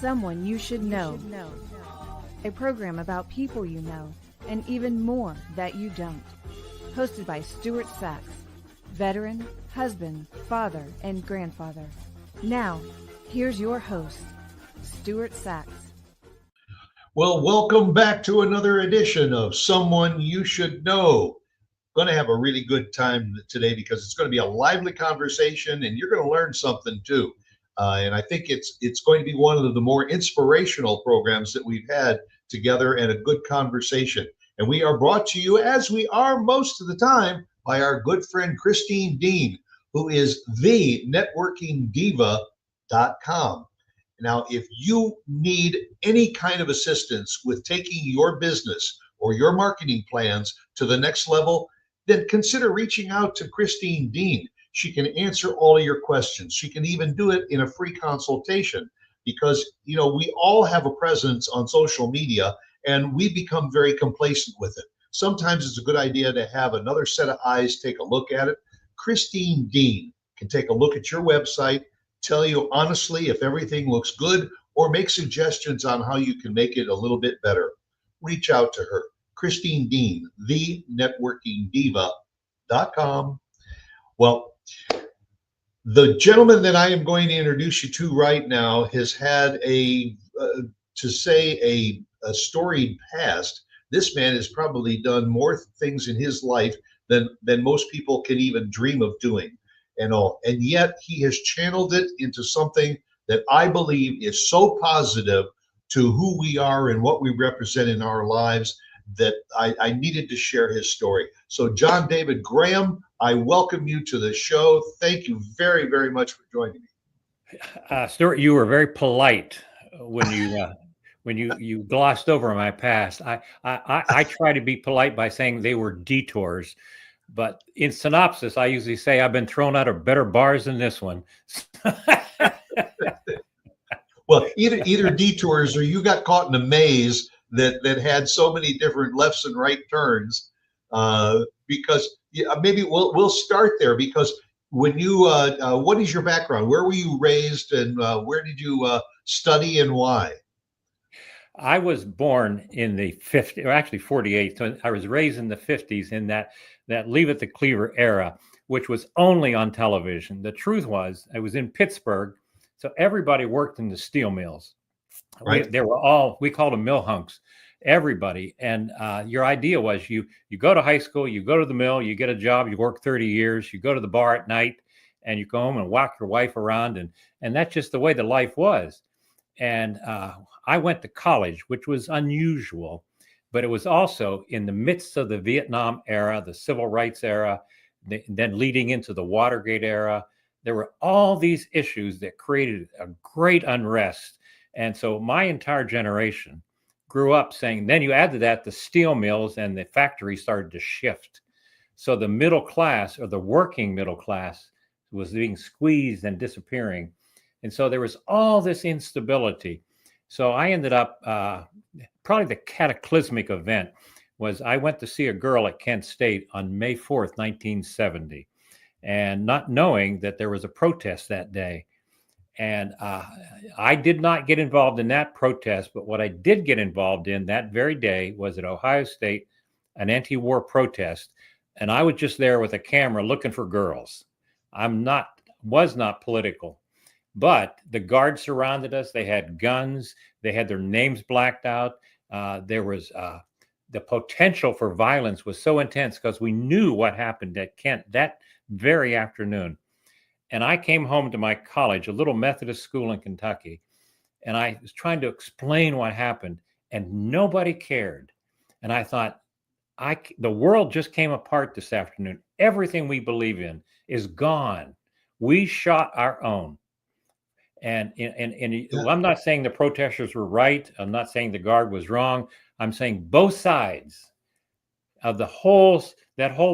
Someone You Should Know, a program about people you know and even more that you don't. Hosted by Stuart Sax, veteran, husband, father, and grandfather. Now, here's your host, Stuart Sax. Well, welcome back to another edition of Someone You Should Know. Going to have a really good time today because it's going to be a lively conversation and you're going to learn something too. And I think it's going to be one of the more inspirational programs that we've had together and a good conversation. And we are brought to you, as we are most of the time, by our good friend Christine Dean, who is the networkingdiva.com. Now, if you need any kind of assistance with taking your business or your marketing plans to the next level, then consider reaching out to Christine Dean. She can answer all of your questions. She can even do it in a free consultation because, you know, we all have a presence on social media and we become very complacent with it. Sometimes it's a good idea to have another set of eyes take a look at it. Christine Dean can take a look at your website, tell you honestly if everything looks good, or make suggestions on how you can make it a little bit better. Reach out to her. Christine Dean, thenetworkingdiva.com. Well, the gentleman that I am going to introduce you to right now has had a storied past. This man has probably done more things in his life than most people can even dream of doing. And yet he has channeled it into something that I believe is so positive to who we are and what we represent in our lives that I needed to share his story. So John David Graham, I welcome you to the show. Thank you very, very much for joining me. Stuart, you were very polite when you glossed over my past. I try to be polite by saying they were detours. But in synopsis, I usually say I've been thrown out of better bars than this one. Well, either detours or you got caught in a maze that had so many different lefts and right turns. Because maybe we'll start there. Because when you, what is your background? Where were you raised, and where did you study, and why? I was born in the 50s, or actually 48. So I was raised in the 50s in that Leave It to Cleaver era, which was only on television. The truth was, I was in Pittsburgh, so everybody worked in the steel mills. Right. They were all, we called them mill hunks, everybody. And your idea was you go to high school, you go to the mill, you get a job, you work 30 years, you go to the bar at night, and you go home and whack your wife around. And that's just the way the life was. And I went to college, which was unusual, but it was also in the midst of the Vietnam era, the civil rights era, then leading into the Watergate era. There were all these issues that created a great unrest. And so my entire generation grew up saying, then you add to that the steel mills and the factories started to shift. So the middle class, or the working middle class, was being squeezed and disappearing. And so there was all this instability. So I ended up, probably the cataclysmic event was I went to see a girl at Kent State on May 4th, 1970, and not knowing that there was a protest that day. And I did not get involved in that protest, but what I did get involved in that very day was at Ohio State, an anti-war protest. And I was just there with a camera looking for girls. Was not political. But the guards surrounded us. They had guns. They had their names blacked out. There was the potential for violence was so intense because we knew what happened at Kent that very afternoon. And I came home to my college, a little Methodist school in Kentucky, and I was trying to explain what happened, and nobody cared. And I thought, the world just came apart this afternoon. Everything we believe in is gone. We shot our own. And I'm not saying the protesters were right. I'm not saying the guard was wrong. I'm saying both sides of that whole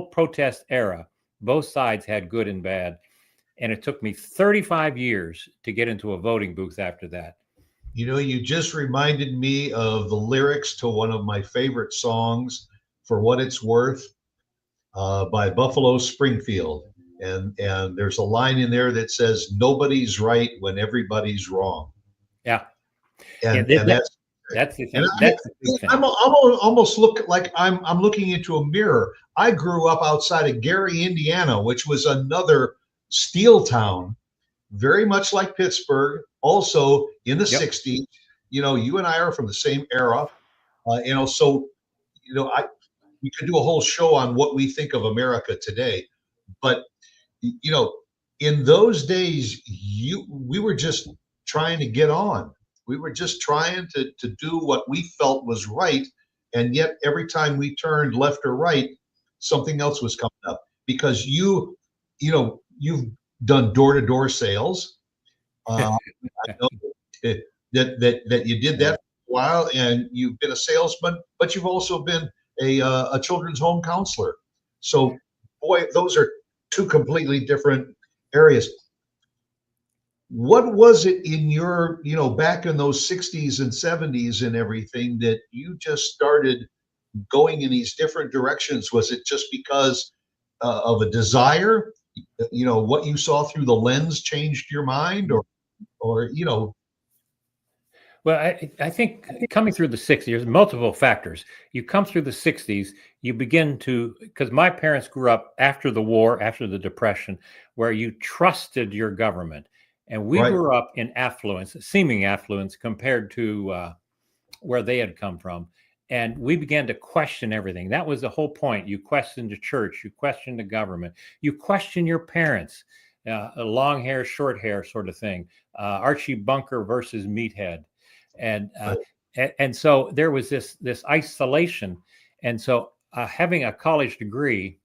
protest era, both sides had good and bad. And it took me 35 years to get into a voting booth after that. You know, you just reminded me of the lyrics to one of my favorite songs, For What It's Worth, by Buffalo Springfield. And there's a line in there that says, nobody's right when everybody's wrong. Yeah. And Yeah, that's that's the and thing. That's the big thing. I'm almost look like I'm looking into a mirror. I grew up outside of Gary, Indiana, which was another steel town, very much like Pittsburgh, also in the Yep. 60s. You and I are from the same era. So I we could do a whole show on what we think of America today. But you know, in those days, we were just trying to get on. We were just trying to do what we felt was right, and yet every time we turned left or right, something else was coming up. Because you've done door to door sales. I know that you did that Yeah. for a while, and you've been a salesman, but you've also been a children's home counselor. So, boy, those are two completely different areas. What was it in your, back in those 60s and 70s and everything that you just started going in these different directions? Was it just because of a desire? What you saw through the lens changed your mind, or. Well, I think coming through the 60s, there's multiple factors. You come through the 60s, you begin to, because my parents grew up after the war, after the Depression, where you trusted your government. And we Right. grew up in affluence, seeming affluence compared to where they had come from. And we began to question everything. That was the whole point. You questioned the church, you questioned the government, you question your parents, a long hair, short hair sort of thing, Archie Bunker versus Meathead. And Right. and so there was this isolation. And so having a college degree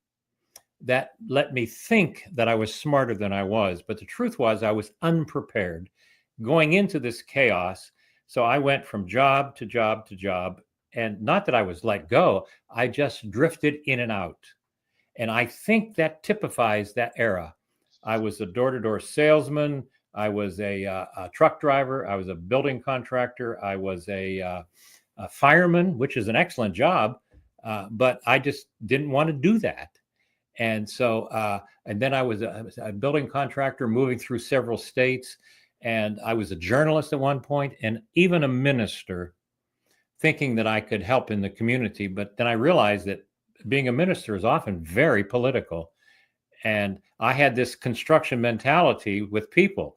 that let me think that I was smarter than I was. But the truth was, I was unprepared going into this chaos. So I went from job to job to job. And not that I was let go, I just drifted in and out. And I think that typifies that era. I was a door to door salesman. I was a truck driver. I was a building contractor. I was a fireman, which is an excellent job. But I just didn't want to do that. And so, and then I was a building contractor moving through several states. And I was a journalist at one point and even a minister, thinking that I could help in the community. But then I realized that being a minister is often very political. And I had this construction mentality with people.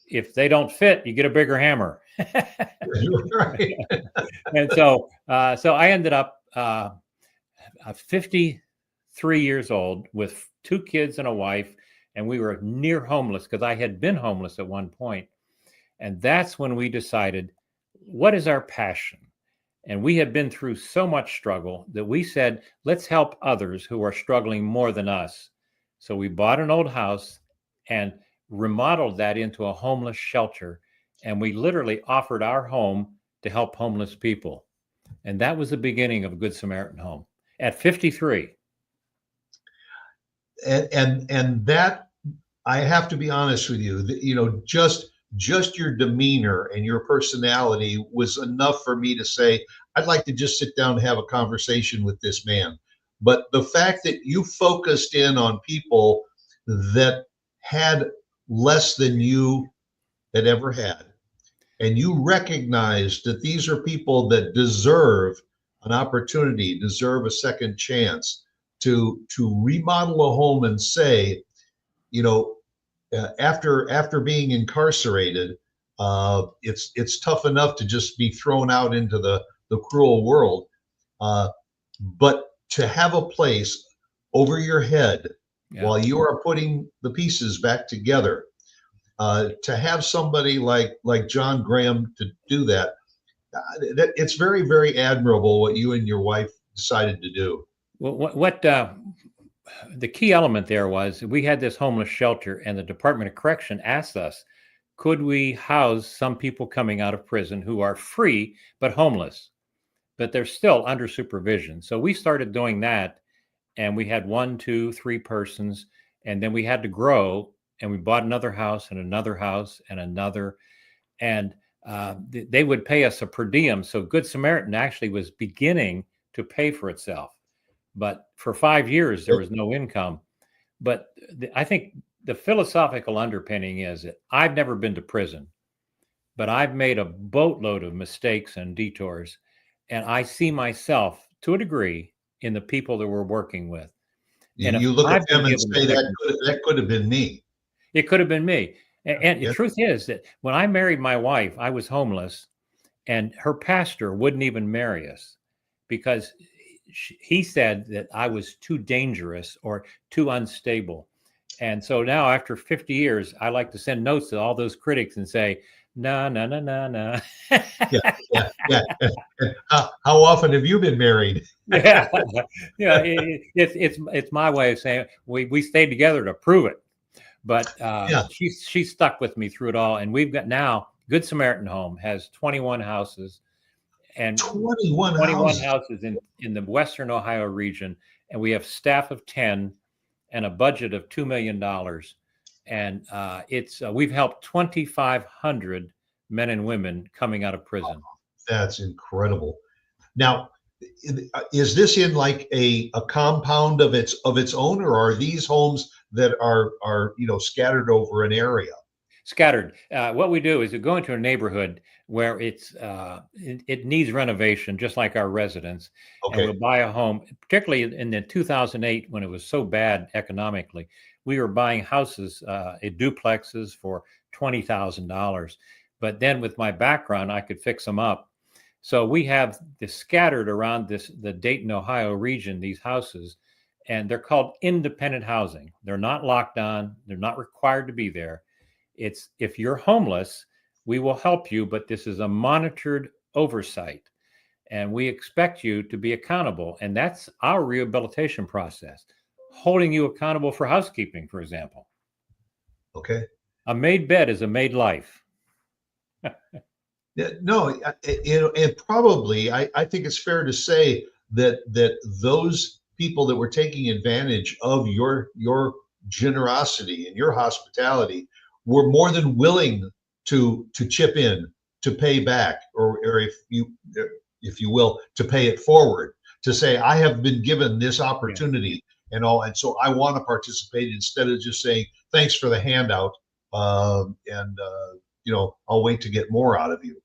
If they don't fit, you get a bigger hammer. Right. And so, so I ended up 53 years old with 2 kids and a wife, and we were near homeless because I had been homeless at one point. And that's when we decided, what is our passion? And we had been through so much struggle that we said, let's help others who are struggling more than us. So we bought an old house and remodeled that into a homeless shelter. And we literally offered our home to help homeless people. And that was the beginning of a Good Samaritan Home at 53. And that, I have to be honest with you, just your demeanor and your personality was enough for me to say, I'd like to just sit down and have a conversation with this man. But the fact that you focused in on people that had less than you had ever had, and you recognized that these are people that deserve an opportunity, deserve a second chance to remodel a home and say, you know, after being incarcerated, it's tough enough to just be thrown out into the cruel world, but to have a place over your head while you are putting the pieces back together, to have somebody like John Graham to do that, it's very, very admirable what you and your wife decided to do. Well, what the key element there was we had this homeless shelter, and the Department of Correction asked us, could we house some people coming out of prison who are free but homeless, but they're still under supervision? So we started doing that, and we had 1, 2, 3 persons, and then we had to grow, and we bought another house and another house and another, and they would pay us a per diem. So Good Samaritan actually was beginning to pay for itself. But for 5 years, there was no income. But I think the philosophical underpinning is that I've never been to prison. but I've made a boatload of mistakes and detours. And I see myself to a degree in the people that we're working with. And if You look at I've been them and given the say pick, that could have been me. it could have been me. And the Yeah. truth is that when I married my wife, I was homeless, and her pastor wouldn't even marry us because he said that I was too dangerous or too unstable. And so now, after 50 years, I like to send notes to all those critics and say, no, no, no, no, no. Yeah, yeah, yeah. And how often have you been married? Yeah, yeah. It's my way of saying we stayed together to prove it. But Yeah, she stuck with me through it all, and we've got now Good Samaritan Home has 21 houses, and 21 21 houses. houses in the Western Ohio region, and we have staff of 10 and a budget of $2 million, and we've helped 2,500 men and women coming out of prison. That's incredible. Now, is this in like a compound of its own, or are these homes that are scattered over an area? Scattered. What we do is we go into a neighborhood where it needs renovation, just like our residents, and Okay. we'll buy a home. Particularly in the 2008, when it was so bad economically, we were buying houses, duplexes for $20,000. But then, with my background, I could fix them up. So we have this scattered around the Dayton, Ohio region, these houses, and they're called independent housing. They're not locked on. They're not required to be there. It's if you're homeless, we will help you, but this is a monitored oversight, and we expect you to be accountable. And that's our rehabilitation process, holding you accountable for housekeeping, for example. Okay. A made bed is a made life. Yeah, no, and probably I think it's fair to say that those people that were taking advantage of your generosity and your hospitality were more than willing to chip in, to pay back, or if you will, to pay it forward, to say, I have been given this opportunity and all, and so I want to participate, instead of just saying thanks for the handout, and I'll wait to get more out of you.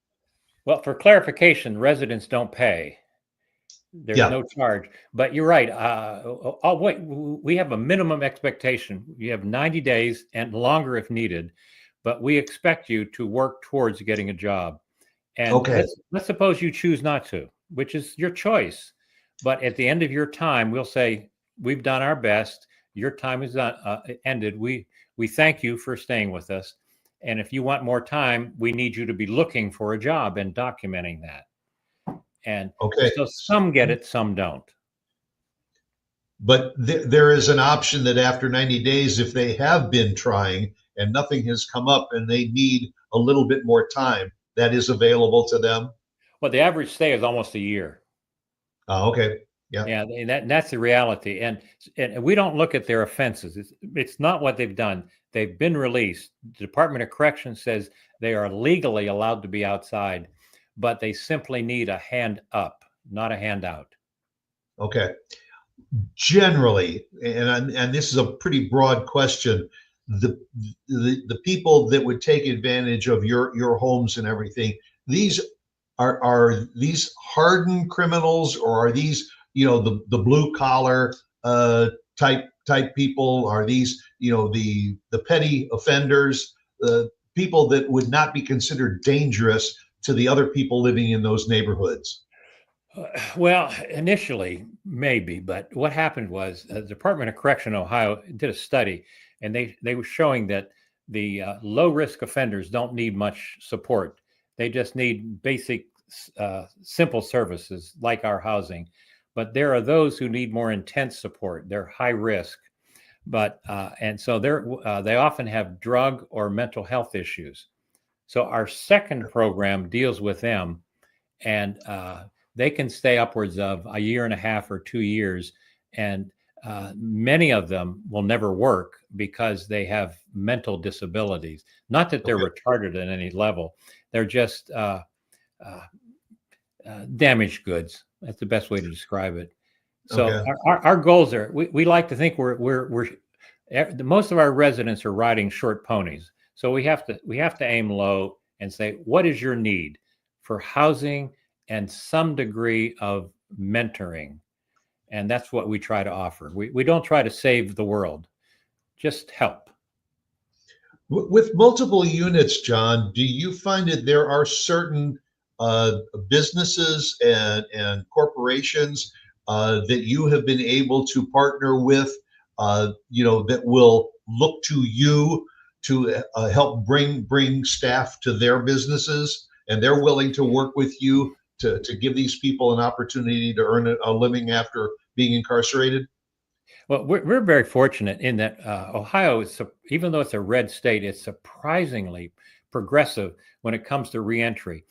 Well, for clarification, residents don't pay. There's Yeah. no charge. But you're right. We have a minimum expectation. You have 90 days and longer if needed, but we expect you to work towards getting a job. And Okay. let's suppose you choose not to, which is your choice. But at the end of your time, we'll say, we've done our best. Your time is ended. We thank you for staying with us. And if you want more time, we need you to be looking for a job and documenting that. And Okay. so some get it, some don't. But there is an option that after 90 days, if they have been trying and nothing has come up and they need a little bit more time, that is available to them. Well, the average stay is almost a year. Okay. Yeah. Yeah, and that's the reality. And we don't look at their offenses. It's not what they've done. They've been released. The Department of Corrections says they are legally allowed to be outside, but they simply need a hand up, not a handout. Okay. Generally, and this is a pretty broad question, the people that would take advantage of your homes and everything, these are these hardened criminals, or are these the blue collar type people? Are these the petty offenders, the people that would not be considered dangerous to the other people living in those neighborhoods? Well, initially, maybe, but what happened was the Department of Correction Ohio did a study, and they were showing that the low risk offenders don't need much support. They just need basic, simple services like our housing. But there are those who need more intense support. They're high risk, but and so they often have drug or mental health issues. So our second program deals with them, and they can stay upwards of a year and a half or 2 years, and many of them will never work because they have mental disabilities. Not that they're retarded at any level; they're just damaged goods. That's the best way to describe it. So our goals are, we like to think we're most of our residents are riding short ponies. So we have to aim low and say, what is your need for housing and some degree of mentoring? And that's what we try to offer. We don't try to save the world, just help. With multiple units, John, do you find that there are certain businesses and corporations that you have been able to partner with, that will look to you to help bring staff to their businesses, and they're willing to work with you to give these people an opportunity to earn a living after being incarcerated? Well, we're very fortunate in that Ohio is, even though it's a red state, it's surprisingly progressive when it comes to reentry.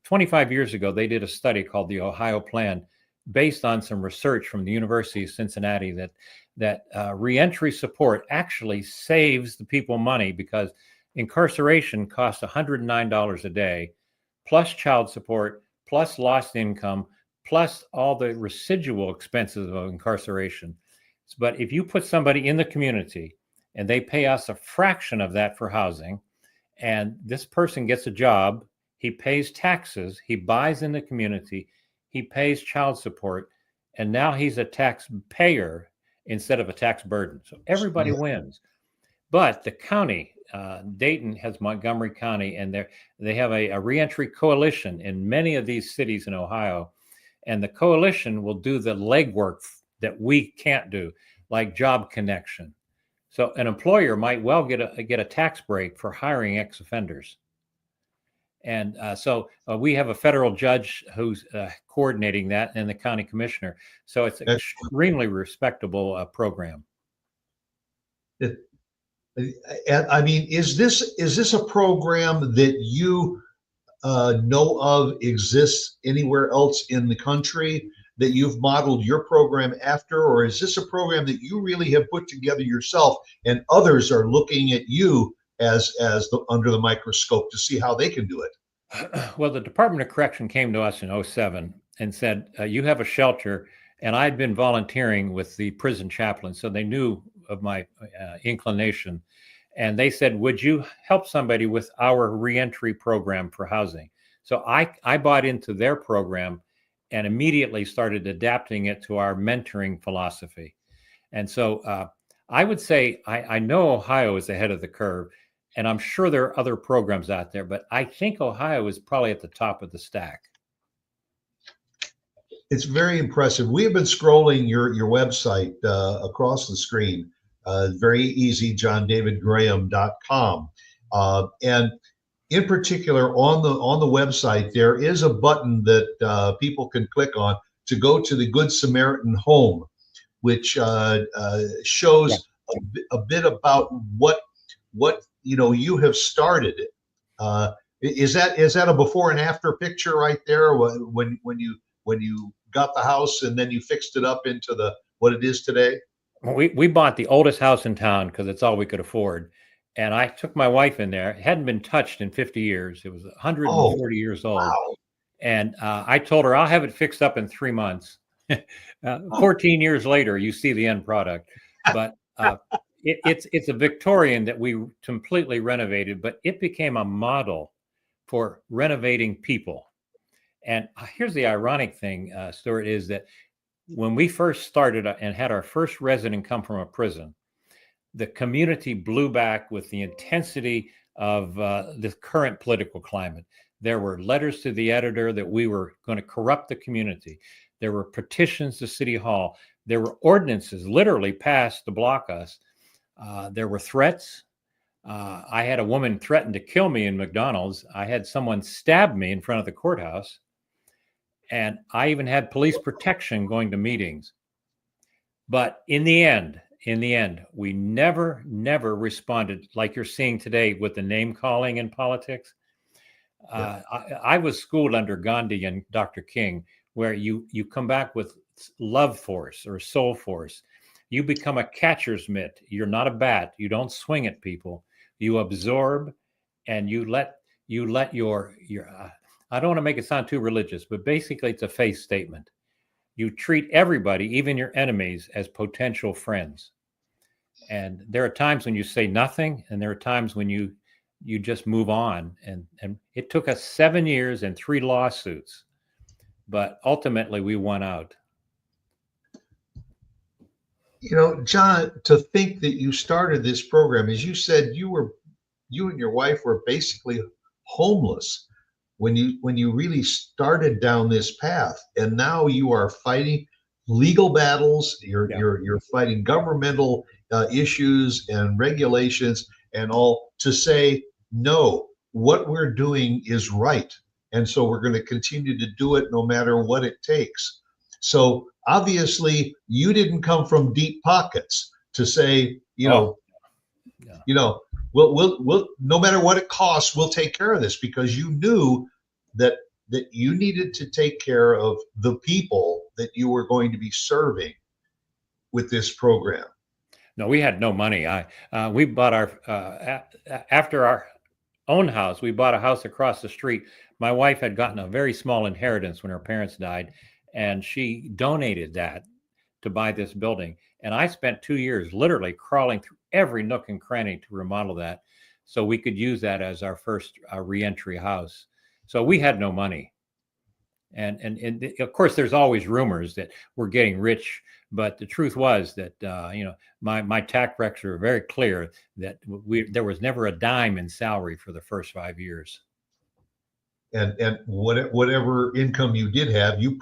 25 years ago, they did a study called the Ohio Plan, based on some research from the University of Cincinnati, that reentry support actually saves the people money, because incarceration costs $109 a day, plus child support, plus lost income, plus all the residual expenses of incarceration. But if you put somebody in the community and they pay us a fraction of that for housing, and this person gets a job, he pays taxes, he buys in the community, he pays child support, and now he's a taxpayer instead of a tax burden. So everybody wins. But the county, Dayton has Montgomery County, and they have a reentry coalition in many of these cities in Ohio. And the coalition will do the legwork that we can't do, like job connection. So an employer might well get a tax break for hiring ex-offenders. And so we have a federal judge who's coordinating that, and the county commissioner. So it's an extremely respectable program. And I mean, is this a program that you know of exists anywhere else in the country, that you've modeled your program after, or is this a program that you really have put together yourself and others are looking at you as under the microscope to see how they can do it? Well, the Department of Correction came to us in 2007 and said, you have a shelter. And I'd been volunteering with the prison chaplain, so they knew of my inclination. And they said, would you help somebody with our reentry program for housing? So I bought into their program and immediately started adapting it to our mentoring philosophy. And so I would say I know Ohio is ahead of the curve, and I'm sure there are other programs out there, but I think Ohio is probably at the top of the stack. It's very impressive. We have been scrolling your website across the screen. Very easy, johndavidgraham.com. And in particular, on the website, there is a button that people can click on to go to the Good Samaritan Home, which shows a bit about what you have started. Is that a before and after picture right there when you got the house and then you fixed it up into what it is today? We bought the oldest house in town because it's all we could afford. And I took my wife in there. It hadn't been touched in 50 years. It was 140 years old. Wow. And I told her, I'll have it fixed up in 3 months. 14 years later, you see the end product. But it's a Victorian that we completely renovated, but it became a model for renovating people. And here's the ironic thing, Stuart, is that when we first started and had our first resident come from a prison, the community blew back with the intensity of the current political climate. There were letters to the editor that we were going to corrupt the community. There were petitions to City Hall. There were ordinances literally passed to block us. There were threats. I had a woman threaten to kill me in McDonald's. I had someone stab me in front of the courthouse. And I even had police protection going to meetings. But in the end, we never responded like you're seeing today with the name calling in politics. I was schooled under Gandhi and Dr. King, where you come back with love force or soul force. You become a catcher's mitt. You're not a bat. You don't swing at people. You absorb, and you let your I don't want to make it sound too religious, but basically it's a faith statement. You treat everybody, even your enemies, as potential friends. And there are times when you say nothing, and there are times when you you just move on. And it took us 7 years and 3 lawsuits, but ultimately we won out. John, to think that you started this program, as you said, you and your wife were basically homeless when you really started down this path, and now you are fighting legal battles. You're fighting governmental issues and regulations and all to say no. What we're doing is right, and so we're going to continue to do it no matter what it takes. So obviously, you didn't come from deep pockets to say, we'll no matter what it costs, we'll take care of this, because you knew that you needed to take care of the people that you were going to be serving with this program. No, we had no money. We bought after our own house, we bought a house across the street. My wife had gotten a very small inheritance when her parents died, and she donated that to buy this building. And I spent 2 years literally crawling through every nook and cranny to remodel that so we could use that as our first reentry house. So we had no money. And of course, there's always rumors that we're getting rich, but the truth was that my tax records are very clear that there was never a dime in salary for the first 5 years. And whatever income you did have, you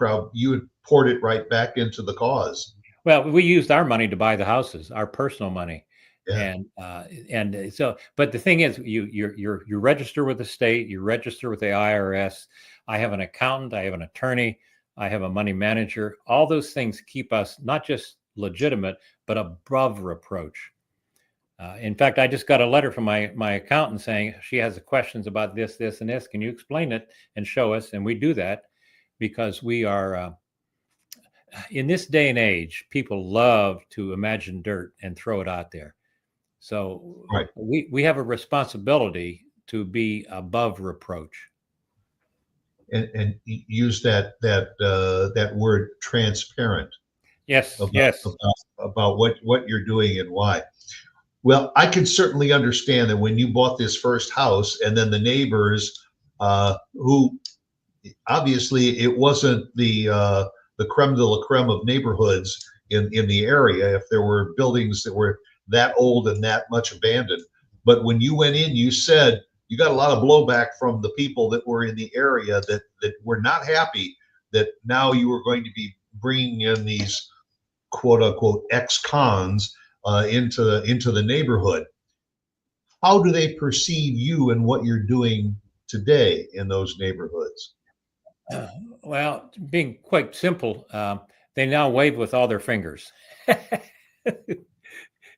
had poured it right back into the cause. Well, we used our money to buy the houses, our personal money. Yeah. And so, but the thing is, you register with the state, you register with the IRS. I have an accountant, I have an attorney, I have a money manager. All those things keep us not just legitimate, but above reproach. In fact, I just got a letter from my accountant saying she has questions about this, and this. Can you explain it and show us? And we do that because we are, in this day and age, people love to imagine dirt and throw it out there. So right. we have a responsibility to be above reproach. And use that word transparent. Yes, about what you're doing and why. Well, I can certainly understand that when you bought this first house, and then the neighbors, who obviously it wasn't the creme de la creme of neighborhoods in the area, if there were buildings that were that old and that much abandoned. But when you went in, you said you got a lot of blowback from the people that were in the area that were not happy that now you were going to be bringing in these quote unquote ex-cons into the neighborhood. How do they perceive you and what you're doing today in those neighborhoods? Well, being quite simple, they now wave with all their fingers.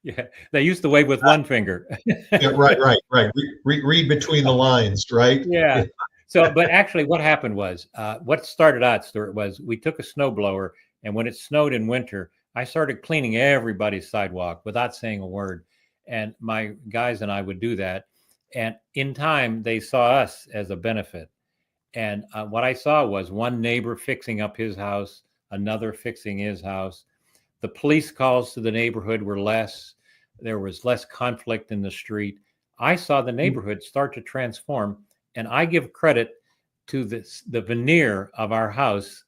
Yeah, they used to wave with one finger. Yeah, right. Read between the lines, right? Yeah. So, but actually what happened was, what started out, Stuart, was we took a snowblower, and when it snowed in winter, I started cleaning everybody's sidewalk without saying a word. And my guys and I would do that. And in time, they saw us as a benefit. And what I saw was one neighbor fixing up his house, another fixing his house. The police calls to the neighborhood were less. There was less conflict in the street. I saw the neighborhood start to transform. And I give credit to the veneer of our house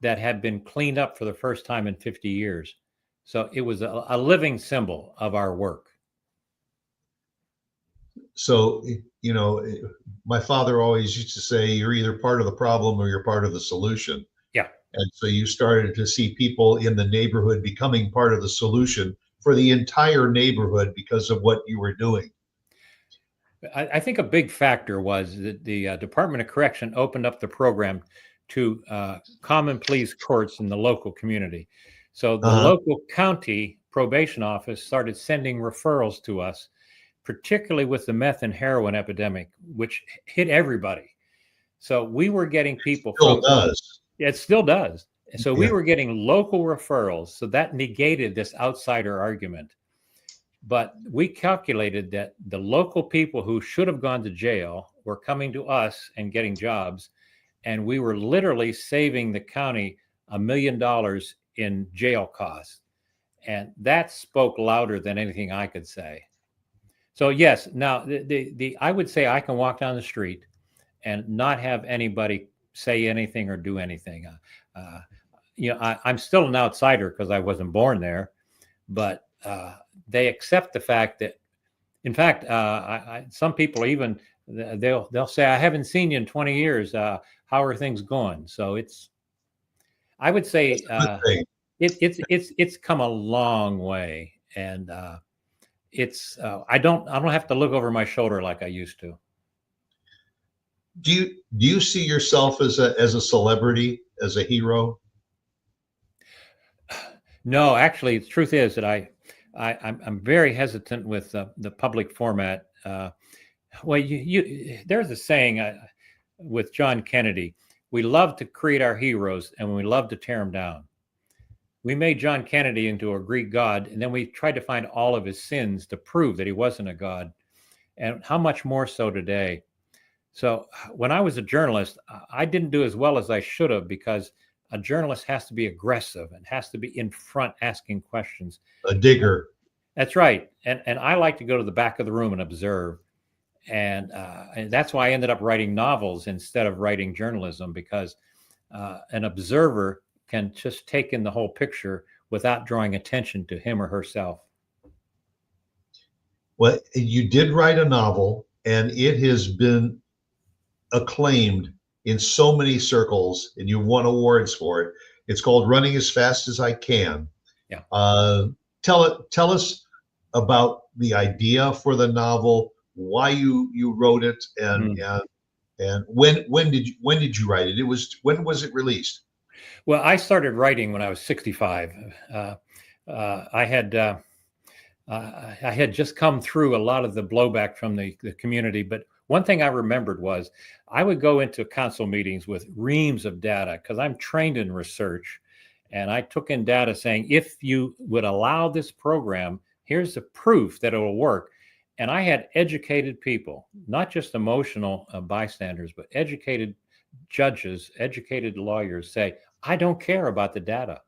that had been cleaned up for the first time in 50 years. So it was a living symbol of our work. So, my father always used to say, you're either part of the problem or you're part of the solution. Yeah. And so you started to see people in the neighborhood becoming part of the solution for the entire neighborhood because of what you were doing. I think a big factor was that the Department of Correction opened up the program to common pleas courts in the local community. So the local county probation office started sending referrals to us, particularly with the meth and heroin epidemic, which hit everybody. So we were getting people it still does. So we were getting local referrals. So that negated this outsider argument. But we calculated that the local people who should have gone to jail were coming to us and getting jobs. And we were literally saving the county $1 million in jail costs. And that spoke louder than anything I could say. So yes, now the I would say I can walk down the street and not have anybody say anything or do anything. I'm still an outsider because I wasn't born there, but they accept the fact that, in fact, some people even they'll say, "I haven't seen you in 20 years. How are things going?" So I would say it's come a long way, and I don't have to look over my shoulder like I used to. Do you see yourself as a celebrity, as a hero? No, actually, the truth is that I'm very hesitant with the public format. Well, there's a saying with John Kennedy: we love to create our heroes, and we love to tear them down. We made John Kennedy into a Greek god, and then we tried to find all of his sins to prove that he wasn't a god. And how much more so today? So when I was a journalist, I didn't do as well as I should have, because a journalist has to be aggressive and has to be in front asking questions. A digger. That's right. And I like to go to the back of the room and observe. And that's why I ended up writing novels instead of writing journalism, because an observer can just take in the whole picture without drawing attention to him or herself. Well, you did write a novel, and it has been acclaimed in so many circles, and you've won awards for it. It's called Running as Fast as I Can. Yeah. Tell us about the idea for the novel, why you wrote it, and when did you write it? When was it released? Well, I started writing when I was 65. I had just come through a lot of the blowback from the community, but one thing I remembered was I would go into council meetings with reams of data, because I'm trained in research, and I took in data saying, if you would allow this program, here's the proof that it will work. And I had educated people, not just emotional bystanders, but educated judges, educated lawyers say, I don't care about the data.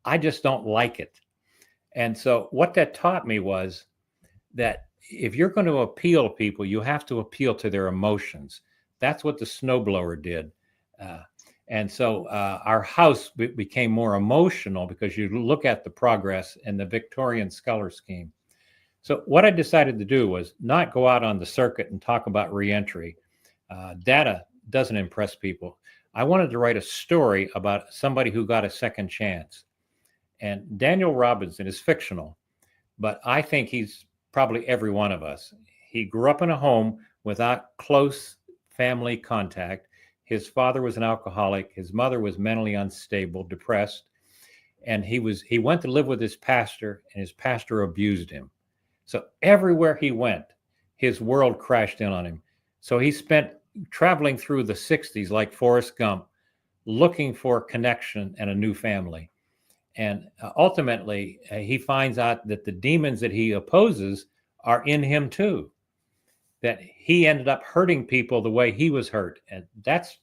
I just don't like it. And so what that taught me was that if you're going to appeal to people, you have to appeal to their emotions. That's what the snowblower did. And so our house became more emotional, because you look at the progress and the Victorian Scholar Scheme. So what I decided to do was not go out on the circuit and talk about reentry. Data doesn't impress people. I wanted to write a story about somebody who got a second chance. And Daniel Robinson is fictional, but I think he's probably every one of us. He grew up in a home without close family contact. His father was an alcoholic. His mother was mentally unstable, depressed. And he went to live with his pastor, and his pastor abused him. So everywhere he went, his world crashed in on him. So he spent traveling through the 60s like Forrest Gump, looking for connection and a new family. And ultimately, he finds out that the demons that he opposes are in him too, that he ended up hurting people the way he was hurt. And that's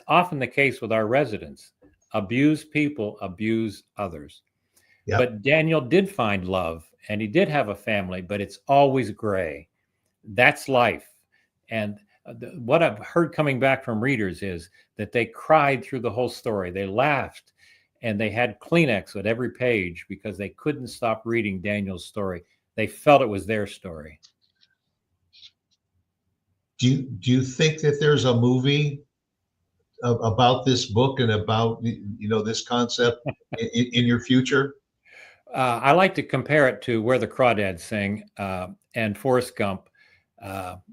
often the case with our residents. Abused people abuse others. Yep. But Daniel did find love, and he did have a family, but it's always gray. That's life. And what I've heard coming back from readers is that they cried through the whole story. They laughed, and they had Kleenex at every page because they couldn't stop reading Daniel's story. They felt it was their story. Do you think that there's a movie about this book and about this concept in your future? I like to compare it to Where the Crawdads Sing and Forrest Gump,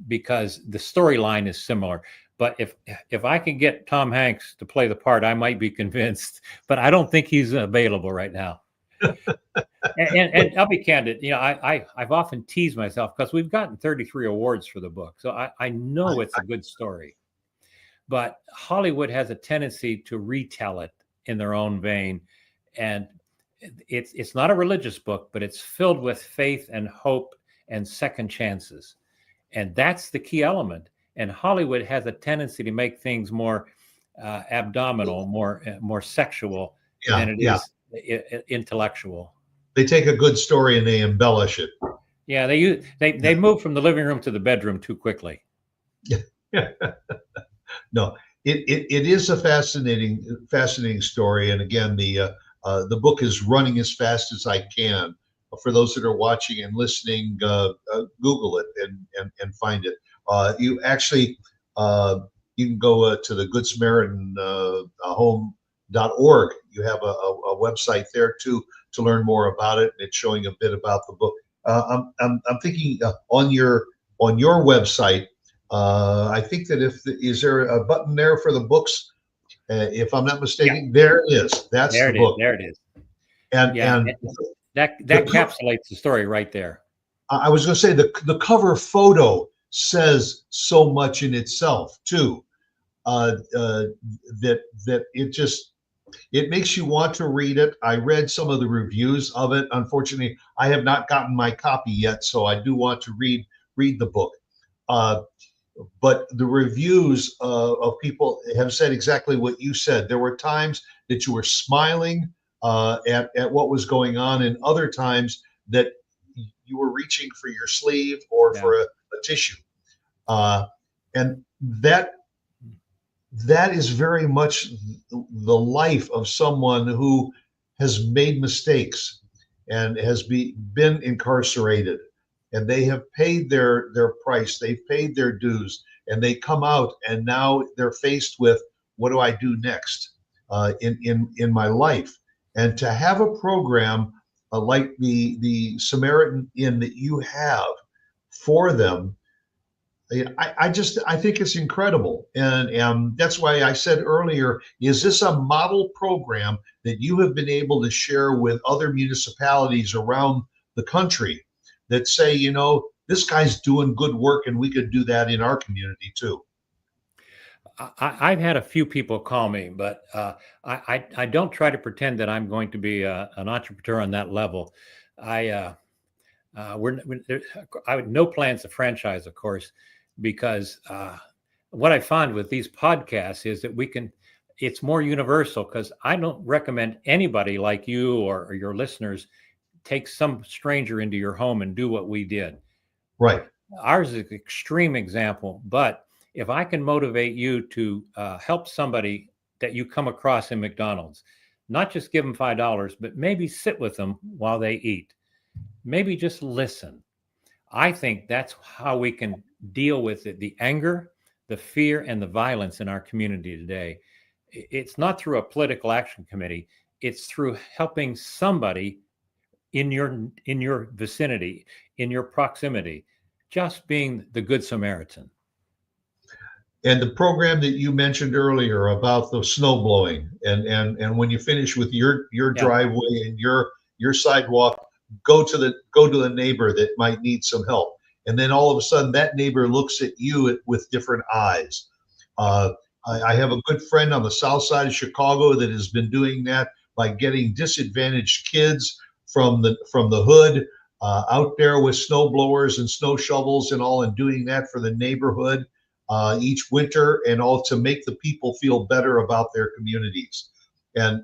because the storyline is similar. But if I can get Tom Hanks to play the part, I might be convinced. But I don't think he's available right now. and I'll be candid. I've often teased myself because we've gotten 33 awards for the book, so I know it's a good story. But Hollywood has a tendency to retell it in their own vein, and it's not a religious book, but it's filled with faith and hope and second chances, and that's the key element. And Hollywood has a tendency to make things more abdominal, more sexual than it is intellectual. They take a good story and they embellish it. Yeah, they moved from the living room to the bedroom too quickly. No, it is a fascinating story. And again, the book is running as fast as I can. For those that are watching and listening, Google it and find it. You actually you can go to the Good Samaritan home.org. You have a website there too to learn more about it. And it's showing a bit about the book. I'm thinking on your website. I think that is there a button there for the books? If I'm not mistaken, there it is. That's There the it is. book. There it is. And Yeah, and that the encapsulates the story right there. I was going to say the cover photo says so much in itself too. That it makes you want to read it. I read some of the reviews of it. Unfortunately, I have not gotten my copy yet, so I do want to read the book. But the reviews of people have said exactly what you said. There were times that you were smiling at what was going on, and other times that you were reaching for your sleeve or Yeah. for a tissue. And that is very much the life of someone who has made mistakes and has been incarcerated, and they have paid their price, they've paid their dues, and they come out, and now they're faced with, what do I do next in my life? And to have a program like the Samaritan Inn that you have for them, I think it's incredible, and that's why I said earlier: is this a model program that you have been able to share with other municipalities around the country that say, this guy's doing good work, and we could do that in our community too? I've had a few people call me, but I don't try to pretend that I'm going to be an entrepreneur on that level. I have no plans to franchise, of course, because what I found with these podcasts is that it's more universal, because I don't recommend anybody like you or your listeners take some stranger into your home and do what we did. Right. Ours is an extreme example, but if I can motivate you to help somebody that you come across in McDonald's, not just give them $5, but maybe sit with them while they eat, maybe just listen. I think that's how we can deal with it, the anger, the fear, and the violence in our community today. It's not through a political action committee. It's through helping somebody in your vicinity, in your proximity, just being the Good Samaritan. And the program that you mentioned earlier about the snow blowing, and when you finish with your driveway and your sidewalk, go to the neighbor that might need some help, and then all of a sudden that neighbor looks at you with different eyes. I have a good friend on the south side of Chicago that has been doing that by getting disadvantaged kids from the hood out there with snow blowers and snow shovels and all, and doing that for the neighborhood each winter, and all to make the people feel better about their communities. And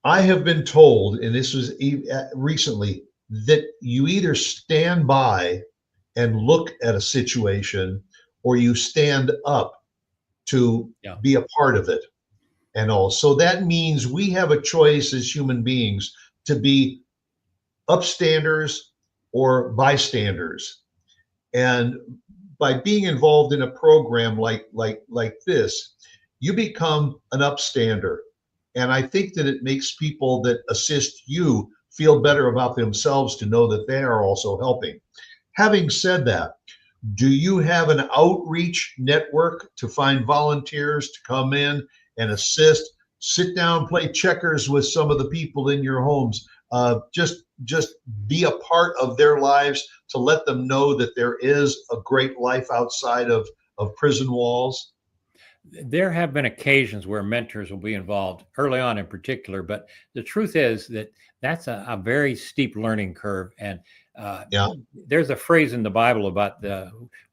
I have been told, and this was recently, that you either stand by and look at a situation, or you stand up to be a part of it. And all. So that means we have a choice as human beings to be upstanders or bystanders. And by being involved in a program like this, you become an upstander. And I think that it makes people that assist you feel better about themselves to know that they are also helping. Having said that, do you have an outreach network to find volunteers to come in and assist, sit down, play checkers with some of the people in your homes, just be a part of their lives, to let them know that there is a great life outside of prison walls? There have been occasions where mentors will be involved early on in particular, but the truth is that that's a very steep learning curve. And there's a phrase in the Bible about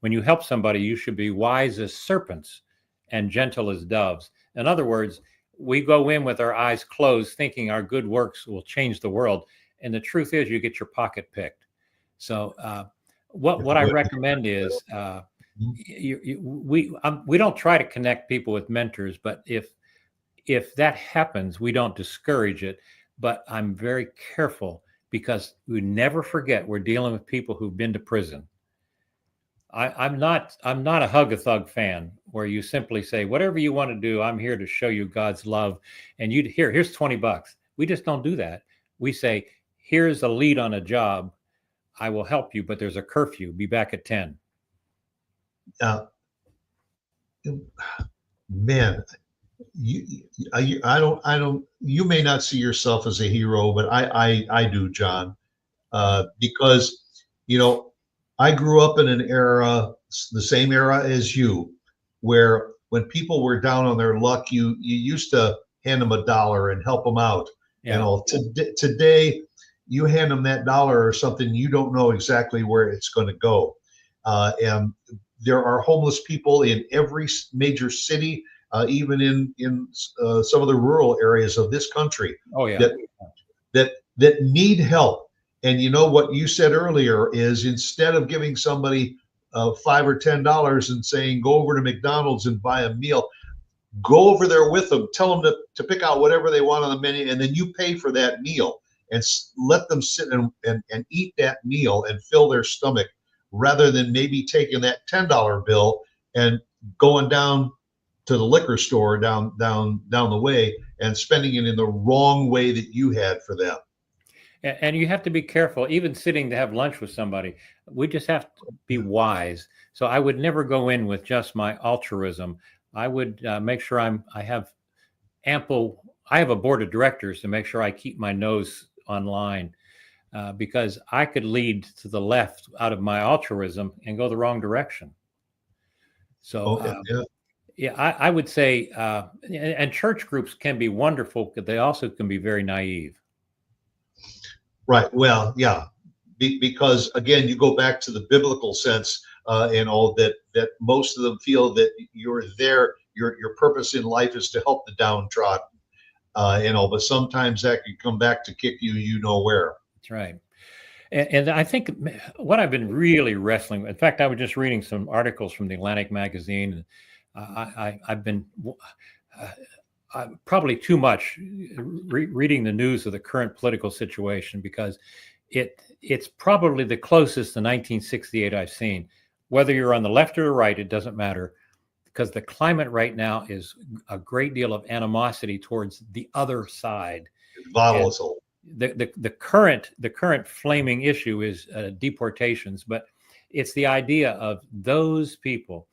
when you help somebody, you should be wise as serpents and gentle as doves. In other words, we go in with our eyes closed, thinking our good works will change the world. And the truth is, you get your pocket picked. So what I recommend is we don't try to connect people with mentors, but if that happens, we don't discourage it. But I'm very careful because we never forget we're dealing with people who've been to prison. I'm not a hug a thug fan where you simply say, whatever you want to do, I'm here to show you God's love. And here's $20. We just don't do that. We say, here's a lead on a job. I will help you, but there's a curfew. Be back at 10. Man, you may not see yourself as a hero, but I do, John, because, I grew up in an era, the same era as you, where when people were down on their luck, you used to hand them $1 and help them out. Yeah. Today, you hand them that $1 or something, you don't know exactly where it's going to go. And there are homeless people in every major city, even in some of the rural areas of this country. Oh yeah. That need help. And what you said earlier is, instead of giving somebody $5 or $10 and saying, go over to McDonald's and buy a meal, go over there with them, tell them to pick out whatever they want on the menu, and then you pay for that meal and let them sit and eat that meal and fill their stomach, rather than maybe taking that $10 bill and going down to the liquor store down the way and spending it in the wrong way that you had for them. And you have to be careful, even sitting to have lunch with somebody. We just have to be wise. So I would never go in with just my altruism. I would make sure I have a board of directors to make sure I keep my nose online, because I could lead to the left out of my altruism and go the wrong direction. So I would say, and church groups can be wonderful, but they also can be very naive. Right. Well, yeah, because again, you go back to the biblical sense, and all that most of them feel that you're there. Your purpose in life is to help the downtrodden, but sometimes that can come back to kick you where. That's right. And I think what I've been really wrestling with, in fact, I was just reading some articles from the Atlantic magazine, and I've been probably too much reading the news of the current political situation, because it's probably the closest to 1968 I've seen. Whether you're on the left or the right, it doesn't matter, because the climate right now is a great deal of animosity towards the other side. Volatile. The current flaming issue is deportations, but it's the idea of those people.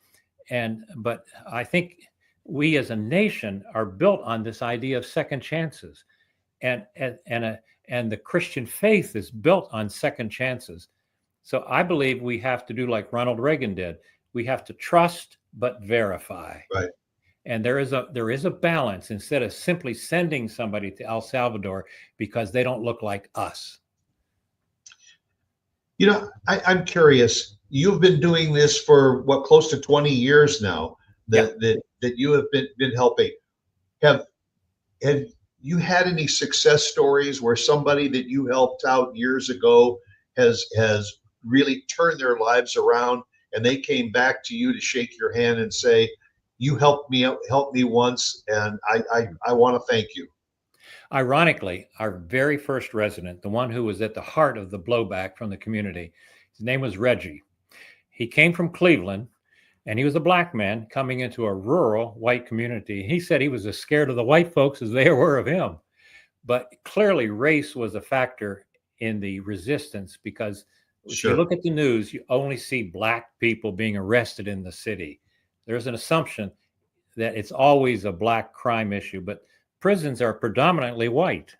But I think we as a nation are built on this idea of second chances, and the Christian faith is built on second chances. So I believe we have to do like Ronald Reagan did. We have to trust but verify. Right. And there is a balance, instead of simply sending somebody to El Salvador because they don't look like us. I'm curious. You've been doing this for close to 20 years now. That you have been helping. Have you had any success stories where somebody that you helped out years ago has really turned their lives around, and they came back to you to shake your hand and say, you helped me once, and I want to thank you? Ironically, our very first resident, the one who was at the heart of the blowback from the community, his name was Reggie. He came from Cleveland, and he was a black man coming into a rural white community. He said he was as scared of the white folks as they were of him. But clearly race was a factor in the resistance, because if you look at the news, you only see black people being arrested in the city. There's an assumption that it's always a black crime issue, but prisons are predominantly white.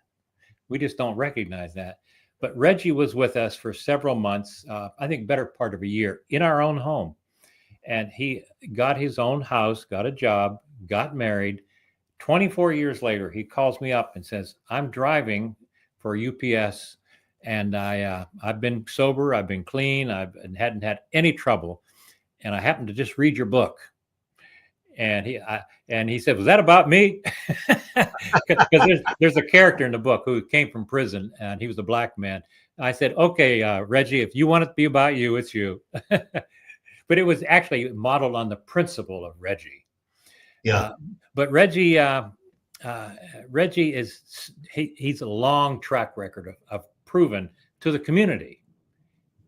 We just don't recognize that. But Reggie was with us for several months, I think better part of a year, in our own home. And he got his own house, got a job, got married. 24 years later, he calls me up and says, I'm driving for UPS, and I've been sober, I've been clean, I hadn't had any trouble, and I happened to just read your book. And he said, "Was that about me?" Because there's a character in the book who came from prison, and he was a black man. I said, "Okay, Reggie, if you want it to be about you, it's you." But it was actually modeled on the principle of Reggie. Yeah. But Reggie he's a long track record of proven to the community.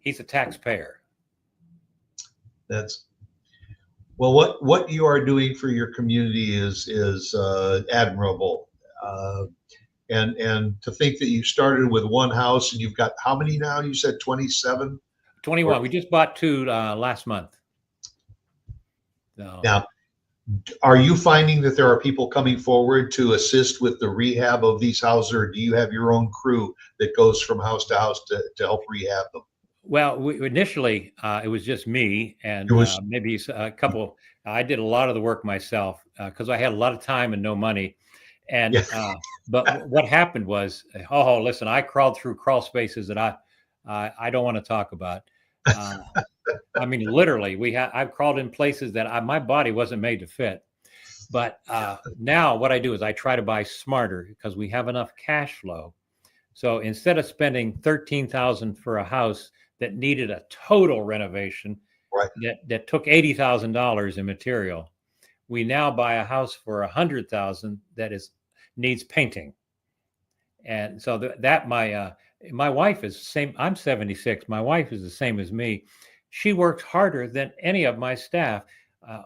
He's a taxpayer. That's well, what you are doing for your community is admirable, and to think that you started with one house and you've got how many now? You said 27. 21. We just bought 2 last month. So. Now, are you finding that there are people coming forward to assist with the rehab of these houses, or do you have your own crew that goes from house to house to help rehab them? Well, initially, it was just me and maybe a couple. I did a lot of the work myself because I had a lot of time and no money. And but what happened was, listen, I crawled through crawl spaces that I don't want to talk about. I mean, literally, I've crawled in places that my body wasn't made to fit. But now what I do is I try to buy smarter because we have enough cash flow. So instead of spending $13,000 for a house that needed a total renovation, right, that took $80,000 in material, we now buy a house for $100,000 that needs painting. And so that my wife is the same. I'm 76. My wife is the same as me. She works harder than any of my staff.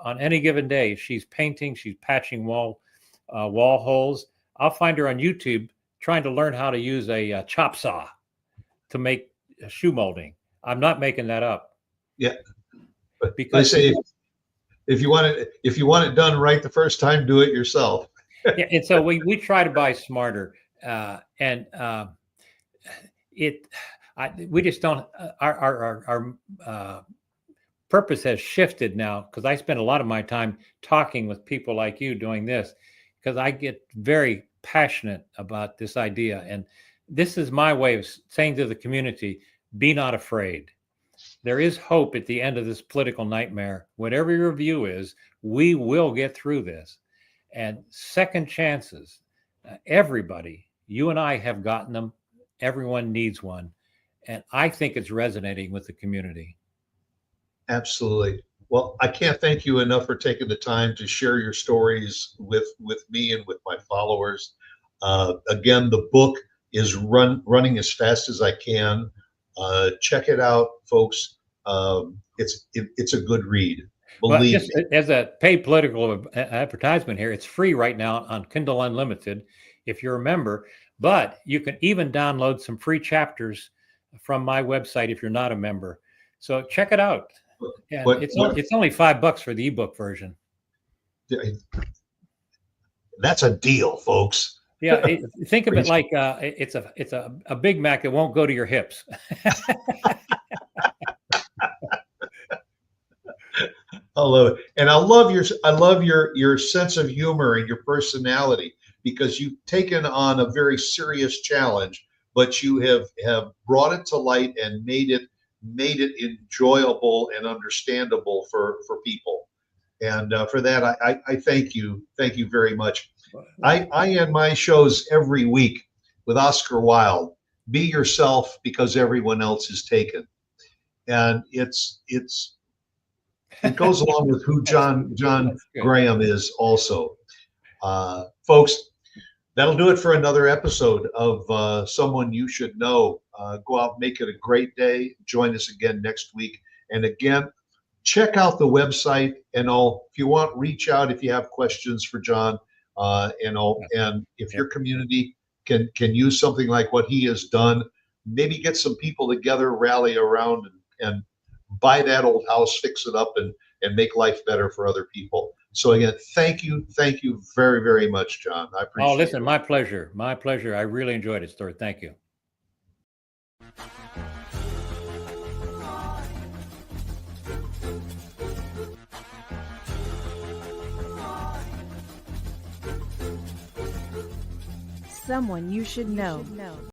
On any given day, she's painting, she's patching wall holes. I'll find her on YouTube trying to learn how to use a chop saw to make shoe molding. I'm not making that up. Yeah, because I say if you want it done right the first time, do it yourself. Yeah, and so we try to buy smarter, we just don't. Our purpose has shifted now because I spend a lot of my time talking with people like you doing this because I get very passionate about this idea, and this is my way of saying to the community, be not afraid. There is hope at the end of this political nightmare. Whatever your view is, we will get through this. And second chances, everybody, you and I have gotten them. Everyone needs one. And I think it's resonating with the community. Absolutely. Well, I can't thank you enough for taking the time to share your stories with me and with my followers. Again, the book is running as fast as I can. Check it out, folks. It's a good read. Believe me. As a paid political advertisement here, it's free right now on Kindle Unlimited if you're a member, but you can even download some free chapters from my website if you're not a member. So check it out. And it's only $5 for the ebook version. That's a deal, folks. Yeah, think of it like it's a Big Mac that won't go to your hips. I love it, and I love your sense of humor and your personality because you've taken on a very serious challenge, but you have brought it to light and made it enjoyable and understandable for people, and for that I thank you very much. I end my shows every week with Oscar Wilde. Be yourself because everyone else is taken, and it goes along with who John Graham is also. Folks, that'll do it for another episode of Someone You Should Know. Go out, make it a great day. Join us again next week. And again, check out the website and all. If you want, reach out if you have questions for John and all. And if your community can use something like what he has done, maybe get some people together, rally around and buy that old house, fix it up, and make life better for other people. So again, thank you very, very much, John. I appreciate it. Oh, listen, my pleasure. My pleasure. I really enjoyed it, Stuart. Thank you. Someone You Should Know.